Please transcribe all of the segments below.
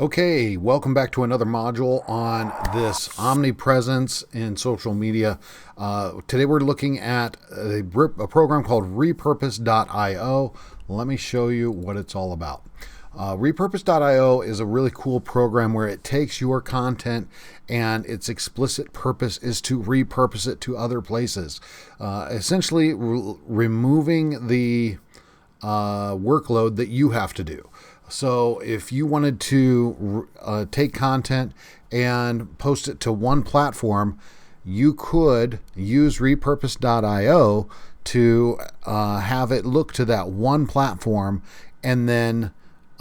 Okay, welcome back to another module on this omnipresence in social media. Today we're looking at a program called Repurpose.io. Let me show you what it's all about. Repurpose.io is a really cool program where it takes your content and its explicit purpose is to repurpose it to other places, essentially removing the workload that you have to do. So if you wanted to take content and post it to one platform, you could use repurpose.io to have it look to that one platform, and then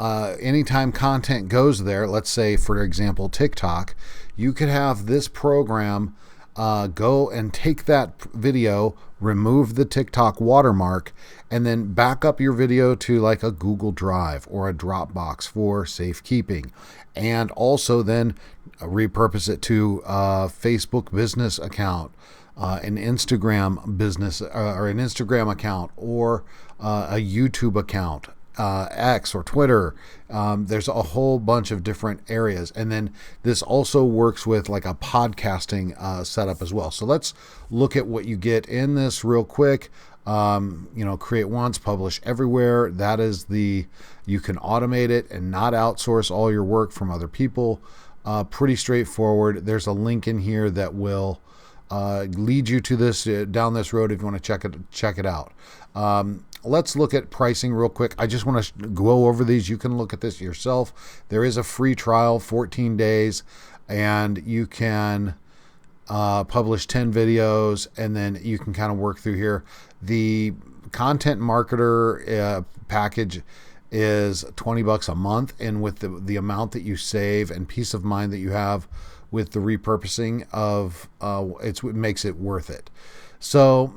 anytime content goes there, let's say, for example, TikTok, you could have this program go and take that video, remove the TikTok watermark, and then back up your video to like a Google Drive or a Dropbox for safekeeping. And also then repurpose it to a Facebook business account, an Instagram business or an Instagram account, or a YouTube account, X or Twitter. There's a whole bunch of different areas. And then this also works with like a podcasting setup as well. So let's look at what you get in this real quick. Create once, publish everywhere. That is you can automate it and not outsource all your work from other people. Pretty straightforward. There's a link in here that will lead you to this down this road if you want to check it out. Let's look at pricing real quick. I just want to go over these. You can look at this yourself. There is a free trial, 14 days, and you can publish 10 videos, and then you can kind of work through here. The content marketer package is $20 a month, and with the amount that you save and peace of mind that you have with the repurposing of it makes it worth it. So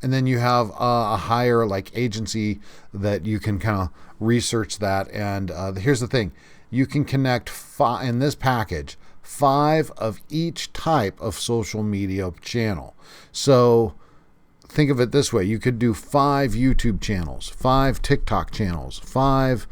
and then you have a higher like agency that you can kind of research that. And here's the thing. You can connect in this package 5 of each type of social media channel. So think of it this way. You could do 5 YouTube channels, 5 TikTok channels, 5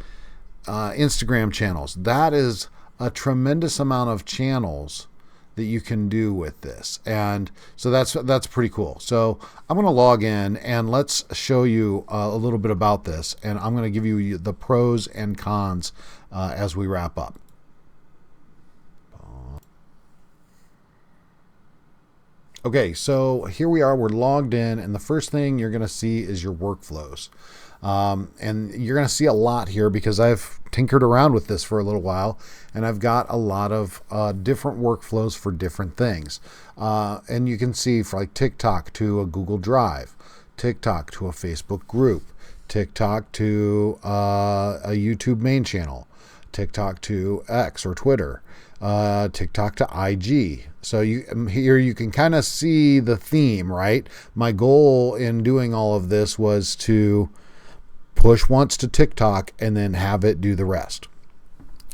Instagram channels. That is a tremendous amount of channels that you can do with this. And so that's pretty cool. So I'm going to log in and let's show you a little bit about this. And I'm going to give you the pros and cons as we wrap up. Okay, so here we are. We're logged in, and the first thing you're going to see is your workflows. And you're going to see a lot here because I've tinkered around with this for a little while, and I've got a lot of different workflows for different things. And you can see for like TikTok to a Google Drive, TikTok to a Facebook group, TikTok to a YouTube main channel, TikTok to X or Twitter, TikTok to IG. So here you can kind of see the theme, right? My goal in doing all of this was to push once to TikTok and then have it do the rest,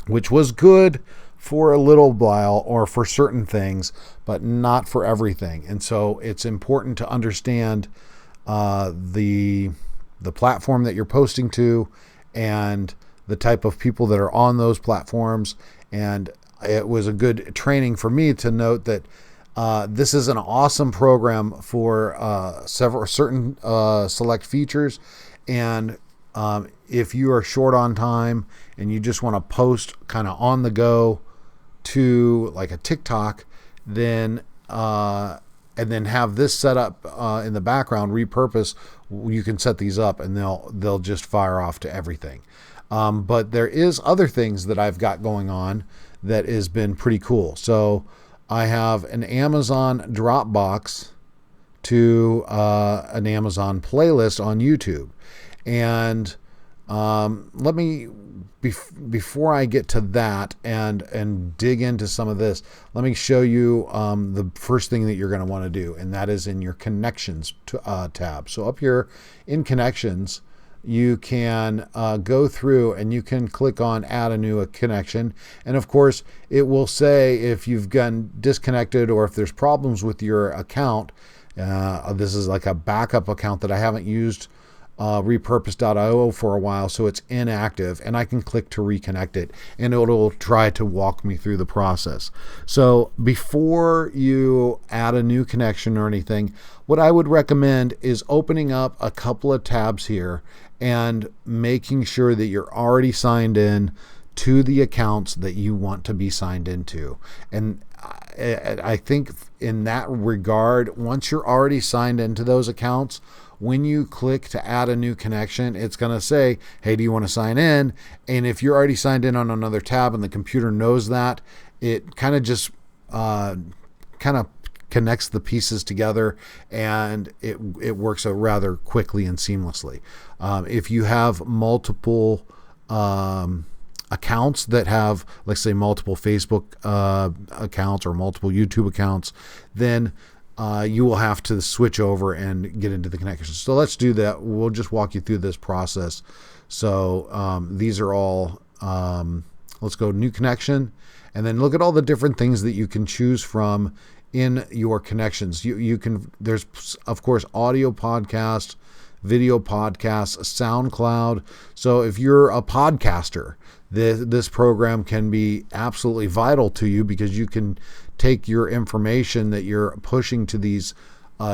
which was good for a little while or for certain things, but not for everything. And so it's important to understand the platform that you're posting to and the type of people that are on those platforms. And it was a good training for me to note that this is an awesome program for certain select features. And if you are short on time and you just want to post kind of on the go to like a TikTok, then and then have this set up in the background, repurpose, you can set these up and they'll just fire off to everything. But there is other things that I've got going on that has been pretty cool. So I have an Amazon Dropbox to an Amazon playlist on YouTube. And let me, before I get to that and dig into some of this, let me show you the first thing that you're going to want to do, and that is in your Connections tab. So up here in Connections, you can go through and you can click on add a new connection. And of course, it will say if you've gotten disconnected or if there's problems with your account. This is like a backup account that I haven't used repurpose.io for a while, so it's inactive, and I can click to reconnect it, and it'll try to walk me through the process. So before you add a new connection or anything, what I would recommend is opening up a couple of tabs here and making sure that you're already signed in to the accounts that you want to be signed into. And I think in that regard, once you're already signed into those accounts, when you click to add a new connection, it's going to say, hey, do you want to sign in? And if you're already signed in on another tab and the computer knows that, it kind of just connects the pieces together, and it works out rather quickly and seamlessly. If you have multiple accounts that have, let's say, multiple Facebook accounts or multiple YouTube accounts, then you will have to switch over and get into the connections. So let's do that. We'll just walk you through this process. So these are all, let's go new connection, and then look at all the different things that you can choose from in your connections. You can, there's of course audio podcast, video podcasts, SoundCloud. So if you're a podcaster, this program can be absolutely vital to you, because you can take your information that you're pushing to these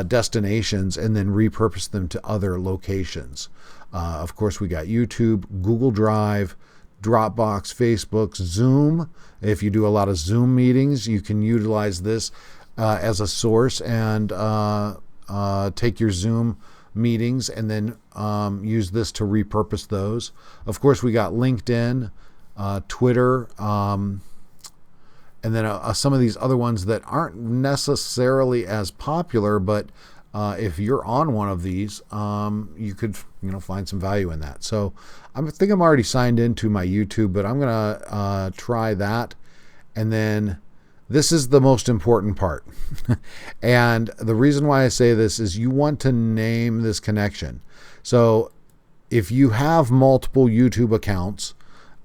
destinations and then repurpose them to other locations. Of course, we got YouTube, Google Drive, Dropbox, Facebook, Zoom. If you do a lot of Zoom meetings, you can utilize this as a source and take your Zoom meetings and then use this to repurpose those. Of course, we got LinkedIn, Twitter, and then some of these other ones that aren't necessarily as popular, but if you're on one of these, you could find some value in that. So I think I'm already signed into my YouTube, but I'm gonna try that, and then this is the most important part. And the reason why I say this is you want to name this connection. So if you have multiple YouTube accounts,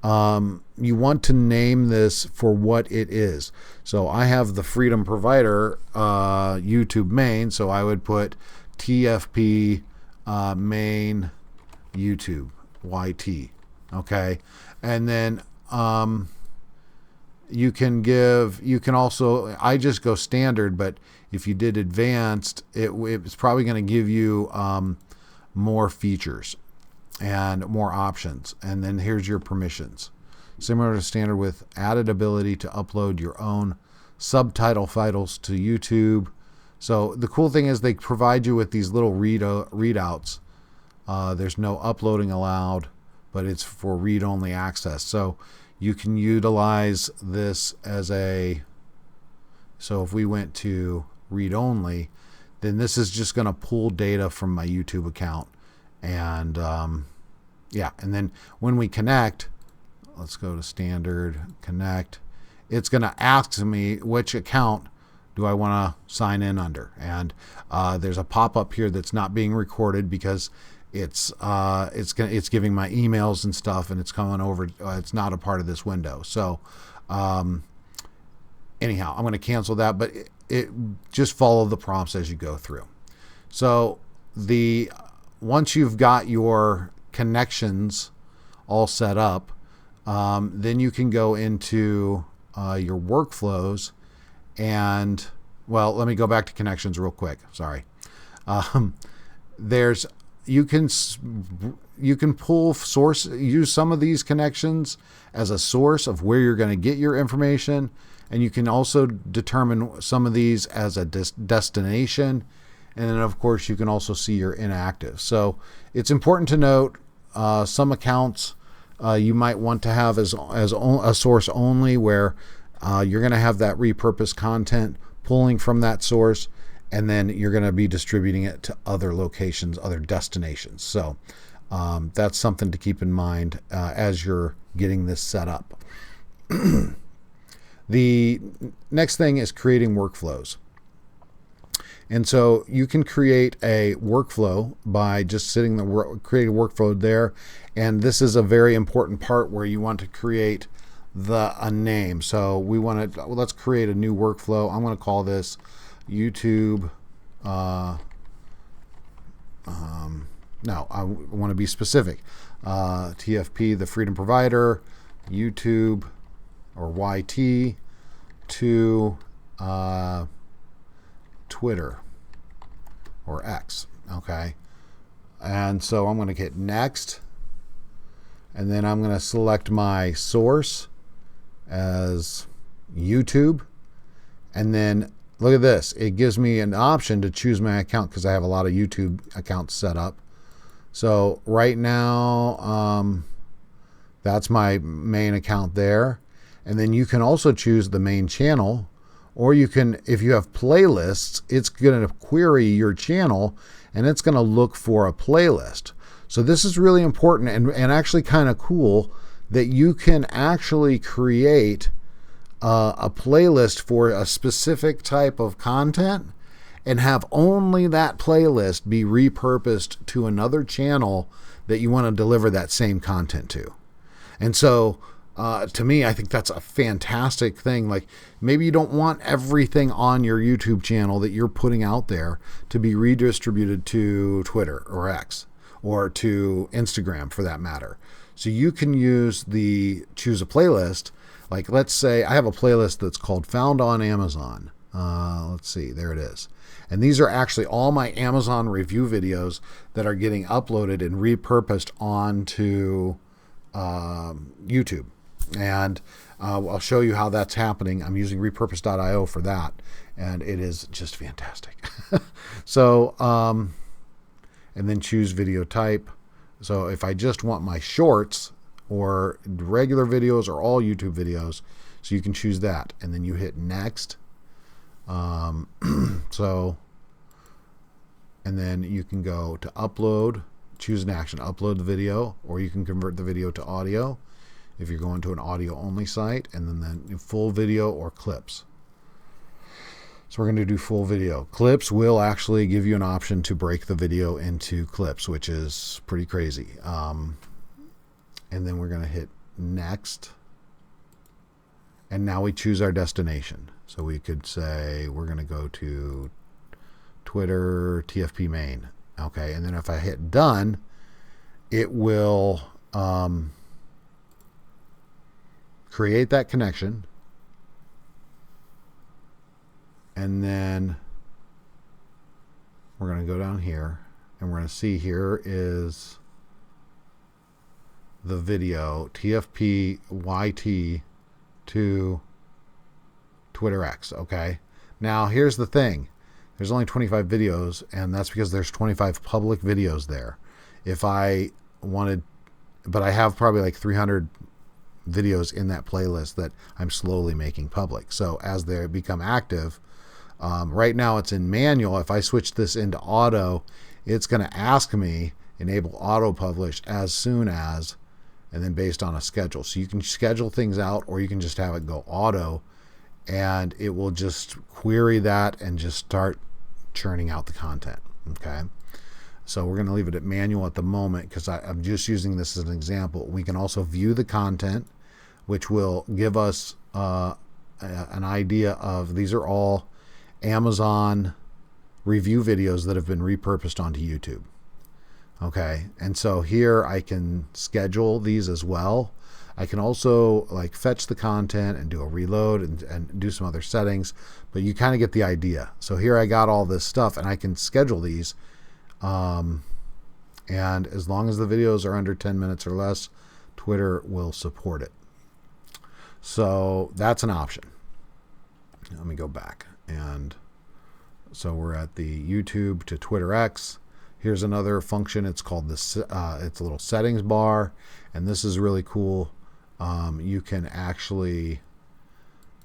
you want to name this for what it is. So I have the Freedom Provider YouTube main, so I would put TFP main YouTube YT. Okay, and then you can also, I just go standard, but if you did advanced, it's probably going to give you more features and more options. And then here's your permissions. Similar to standard, with added ability to upload your own subtitle files to YouTube. So the cool thing is they provide you with these little readouts. There's no uploading allowed, but it's for read-only access. So you can utilize this as so if we went to read-only, then this is just going to pull data from my YouTube account. And and then when we connect, let's go to standard, connect. It's going to ask me which account do I want to sign in under. And there's a pop-up here that's not being recorded because it's giving my emails and stuff, and it's coming over. It's not a part of this window. So anyhow, I'm going to cancel that, but it just follow the prompts as you go through. So once you've got your connections all set up, then you can go into your workflows and, well, let me go back to connections real quick. Sorry. You can pull source, use some of these connections as a source of where you're going to get your information. And you can also determine some of these as a destination. And then of course you can also see your inactive. So it's important to note, some accounts you might want to have as a source only, where you're going to have that repurposed content pulling from that source, and then you're going to be distributing it to other locations, other destinations. So that's something to keep in mind as you're getting this set up. The next thing is creating workflows. And so you can create a workflow by just create a workflow there. And this is a very important part where you want to create a name. So let's create a new workflow. I'm going to call this YouTube Now, I want to be specific. TFP, the freedom provider, YouTube, or YT, to Twitter, or X. Okay. And so I'm going to hit next. And then I'm going to select my source as YouTube. And then look at this. It gives me an option to choose my account because I have a lot of YouTube accounts set up. So right now, that's my main account there. And then you can also choose the main channel, or you can, if you have playlists, it's going to query your channel and it's going to look for a playlist. So this is really important and actually kind of cool that you can actually create a playlist for a specific type of content and have only that playlist be repurposed to another channel that you want to deliver that same content to. And so to me, I think that's a fantastic thing. Like, maybe you don't want everything on your YouTube channel that you're putting out there to be redistributed to Twitter or X or to Instagram for that matter. So you can choose a playlist. Like, let's say I have a playlist that's called Found on Amazon. Let's see, there it is. And these are actually all my Amazon review videos that are getting uploaded and repurposed onto YouTube. And I'll show you how that's happening. I'm using repurpose.io for that, and it is just fantastic. So, and then choose video type. So if I just want my shorts or regular videos or all YouTube videos, so you can choose that, and then you hit next. So, and then you can go to upload, choose an action, upload the video, or you can convert the video to audio if you're going to an audio only site, and then full video or clips. So we're going to do full video. Clips will actually give you an option to break the video into clips, which is pretty crazy. And then we're going to hit next. And now we choose our destination. So we could say we're going to go to Twitter TFP main. Okay, and then if I hit done, it will create that connection. And then we're going to go down here and we're going to see here is the video TFP YT to Twitter X. Okay. Now here's the thing. There's only 25 videos, and that's because there's 25 public videos there. If I wanted, but I have probably like 300 videos in that playlist that I'm slowly making public. So as they become active, right now it's in manual. If I switch this into auto, it's going to ask me enable auto publish as soon as, and then based on a schedule. So you can schedule things out, or you can just have it go auto, and it will just query that and just start churning out the content. Okay. So we're going to leave it at manual at the moment because I'm just using this as an example. We can also view the content, which will give us an idea of, these are all Amazon review videos that have been repurposed onto YouTube. Okay. And so here I can schedule these as well. I can also like fetch the content and do a reload and do some other settings, but you kind of get the idea. So here I got all this stuff and I can schedule these. And as long as the videos are under 10 minutes or less, Twitter will support it. So that's an option. Let me go back. And so we're at the YouTube to Twitter X. Here's another function. It's called it's a little settings bar. And this is really cool. You can actually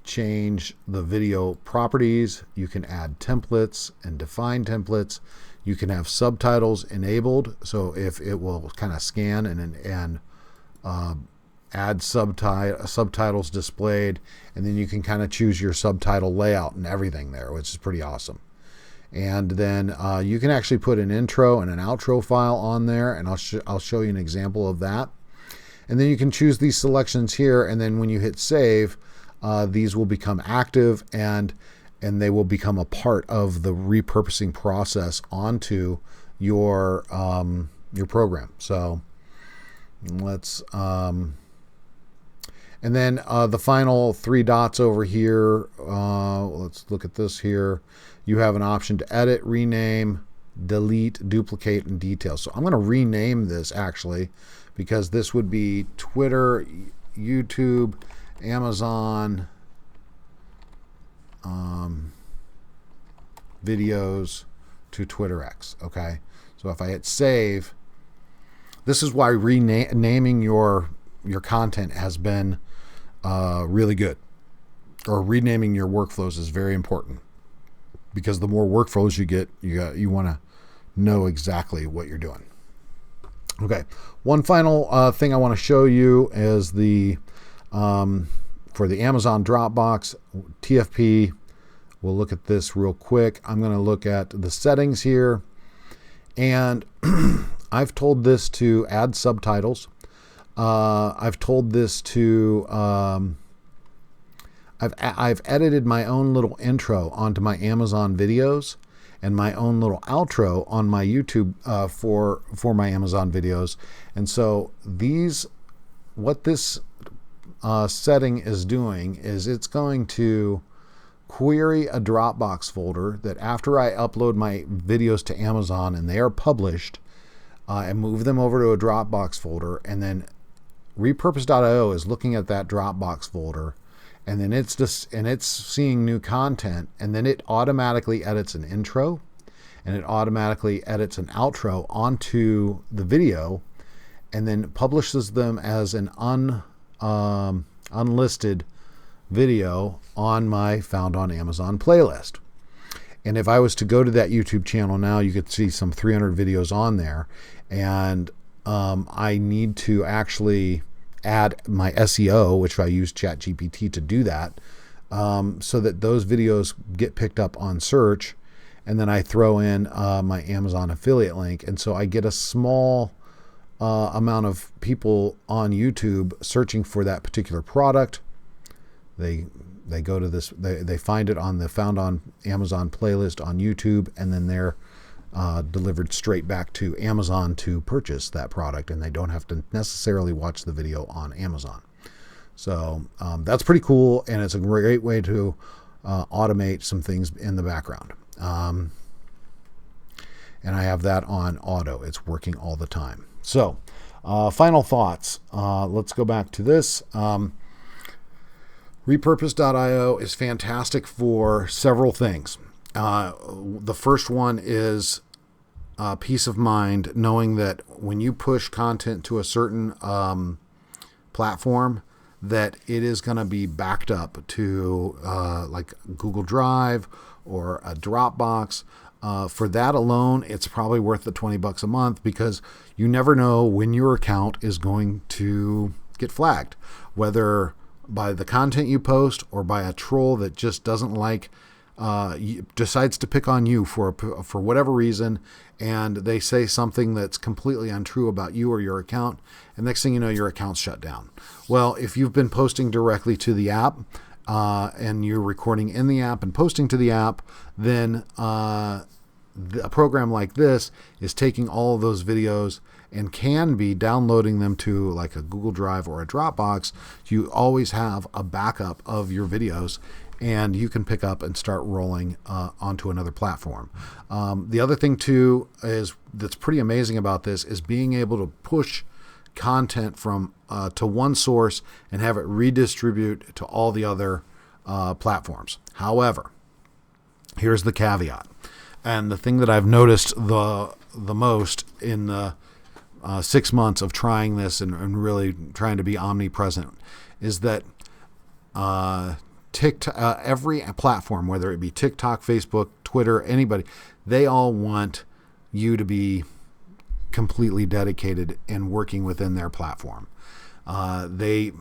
change the video properties. You can add templates and define templates. You can have subtitles enabled. So if it will kind of scan and add subtitles displayed, and then you can kind of choose your subtitle layout and everything there, which is pretty awesome. And then you can actually put an intro and an outro file on there, and I'll show you an example of that. And then you can choose these selections here, and then when you hit save, these will become active and they will become a part of the repurposing process onto your program. So let's, and then the final three dots over here, let's look at this here. You have an option to edit, rename, delete, duplicate, and detail. So I'm going to rename this actually, because this would be Twitter, YouTube, Amazon, videos to Twitter X. Okay. So if I hit save, this is why renaming your content has been really good, or renaming your workflows is very important, because the more workflows you get, you want to know exactly what you're doing. Okay, one final thing I want to show you is the for the Amazon Dropbox TFP. We'll look at this real quick. I'm going to look at the settings here, and I've told this to add subtitles. I've told this to I've edited my own little intro onto my Amazon videos, and my own little outro on my YouTube for my Amazon videos. And so what this setting is doing is it's going to query a Dropbox folder that after I upload my videos to Amazon and they are published, I move them over to a Dropbox folder, and then Repurpose.io is looking at that Dropbox folder, and then it's seeing new content, and then it automatically edits an intro, and it automatically edits an outro onto the video, and then publishes them as an unlisted video on my Found on Amazon playlist. And if I was to go to that YouTube channel now, you could see some 300 videos on there, and I need to actually add my SEO, which I use ChatGPT to do that, so that those videos get picked up on search, and then I throw in my Amazon affiliate link, and so I get a small amount of people on YouTube searching for that particular product. They go to this, they find it on the Found on Amazon playlist on YouTube, and then they're delivered straight back to Amazon to purchase that product, and they don't have to necessarily watch the video on Amazon. So that's pretty cool, and it's a great way to automate some things in the background. And I have that on auto. It's working all the time. So final thoughts. Let's go back to this. Repurpose.io is fantastic for several things. The first one is peace of mind, knowing that when you push content to a certain platform, that it is going to be backed up to like Google Drive or a Dropbox. For that alone, it's probably worth the $20 a month, because you never know when your account is going to get flagged, whether by the content you post or by a troll that just doesn't like, decides to pick on you for whatever reason, and they say something that's completely untrue about you or your account, and next thing you know, your account's shut down. Well, if you've been posting directly to the app, and you're recording in the app and posting to the app, then a program like this is taking all of those videos and can be downloading them to like a Google Drive or a Dropbox. You always have a backup of your videos, and you can pick up and start rolling onto another platform. The other thing too is that's pretty amazing about this is being able to push content from to one source and have it redistribute to all the other platforms. However, here's the caveat, and the thing that I've noticed the most in the 6 months of trying this and really trying to be omnipresent is that TikTok, every platform, whether it be TikTok, Facebook, Twitter, anybody, they all want you to be completely dedicated and working within their platform. They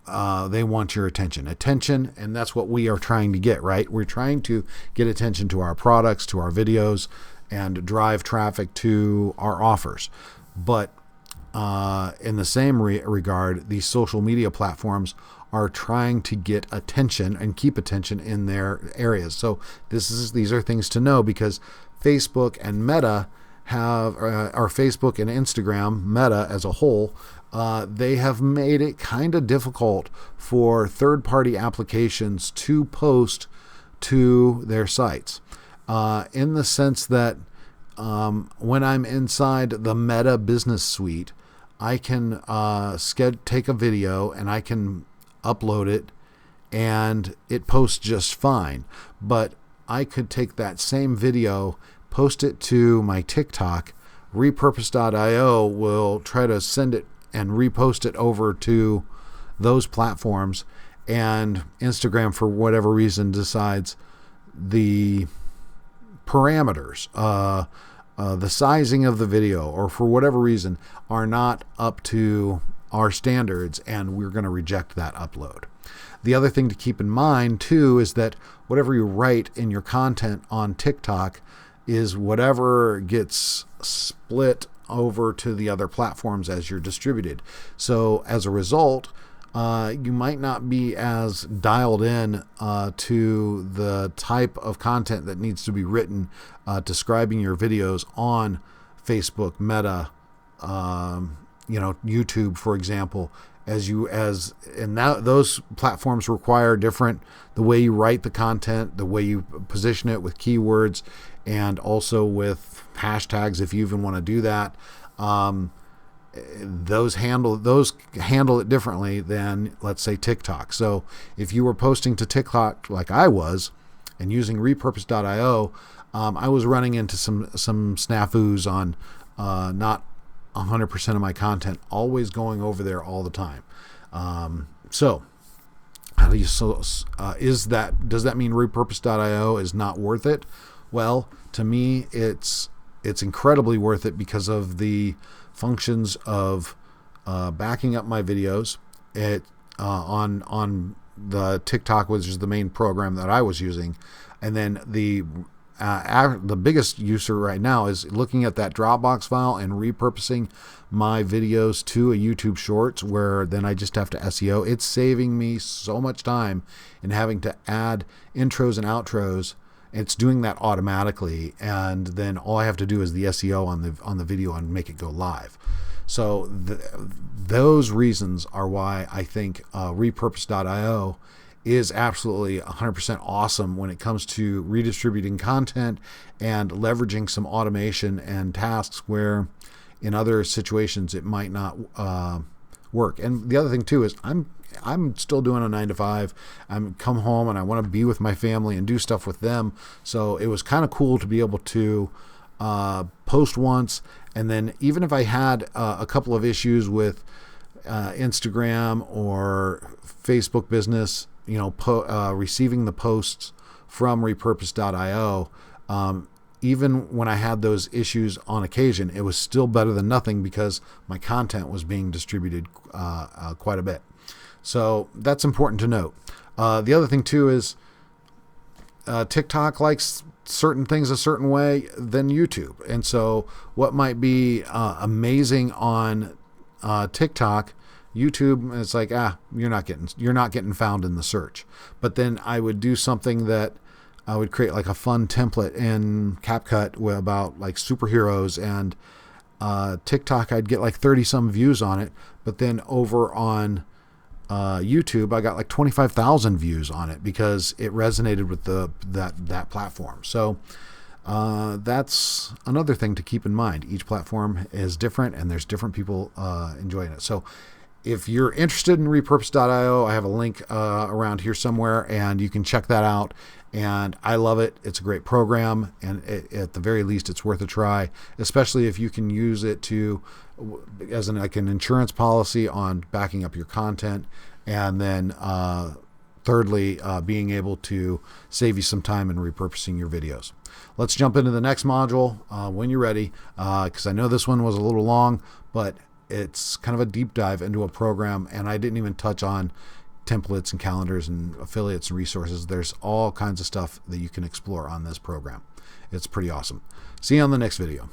want your attention, and that's what we are trying to get, right? We're trying to get attention to our products, to our videos, and drive traffic to our offers. But in the same regard, these social media platforms are trying to get attention and keep attention in their areas. So these are things to know, because Facebook and Meta have, or Facebook and Instagram, Meta as a whole, they have made it kind of difficult for third-party applications to post to their sites, in the sense that when I'm inside the Meta Business Suite, I can take a video and I can upload it, and it posts just fine. But I could take that same video, post it to my TikTok. Repurpose.io will try to send it and repost it over to those platforms, and Instagram, for whatever reason, decides the parameters, the sizing of the video, or for whatever reason, are not up to our standards, and we're going to reject that upload. The other thing to keep in mind too is that whatever you write in your content on TikTok is whatever gets split over to the other platforms as you're distributed. So as a result, you might not be as dialed in to the type of content that needs to be written describing your videos on Facebook, Meta, YouTube, for example, those platforms require different, the way you write the content, the way you position it with keywords, and also with hashtags, if you even want to do that. Those handle it differently than, let's say, TikTok. So if you were posting to TikTok like I was and using Repurpose.io, I was running into some snafus on not 100% of my content always going over there all the time. So how do you does that mean Repurpose.io is not worth it? Well, to me, it's incredibly worth it because of the functions of backing up my videos on the TikTok, which is the main program that I was using, and then the biggest user right now is looking at that Dropbox file and repurposing my videos to a YouTube Shorts, where then I just have to SEO. It's saving me so much time in having to add intros and outros. It's doing that automatically, and then all I have to do is the SEO on the video and make it go live. So those reasons are why I think Repurpose.io is absolutely 100% awesome when it comes to redistributing content and leveraging some automation and tasks where in other situations it might not work. And the other thing too is I'm still doing a 9-to-5. I'm come home and I want to be with my family and do stuff with them. So it was kind of cool to be able to post once, and then even if I had a couple of issues with Instagram or Facebook business, receiving the posts from Repurpose.io, even when I had those issues on occasion, it was still better than nothing because my content was being distributed quite a bit. So that's important to note. The other thing too is TikTok likes certain things a certain way than YouTube. And so what might be amazing on TikTok, YouTube, it's like, you're not getting found in the search. But then I would do something that I would create like a fun template in CapCut about like superheroes, and TikTok, I'd get like 30 some views on it. But then over on YouTube, I got like 25,000 views on it because it resonated with that platform. So that's another thing to keep in mind. Each platform is different, and there's different people enjoying it. So if you're interested in Repurpose.io, I have a link around here somewhere, and you can check that out. And I love it. It's a great program, and at the very least, it's worth a try, especially if you can use it as an insurance policy on backing up your content, and then thirdly, being able to save you some time in repurposing your videos. Let's jump into the next module when you're ready, because I know this one was a little long, but it's kind of a deep dive into a program, and I didn't even touch on templates and calendars and affiliates and resources. There's all kinds of stuff that you can explore on this program. It's pretty awesome. See you on the next video.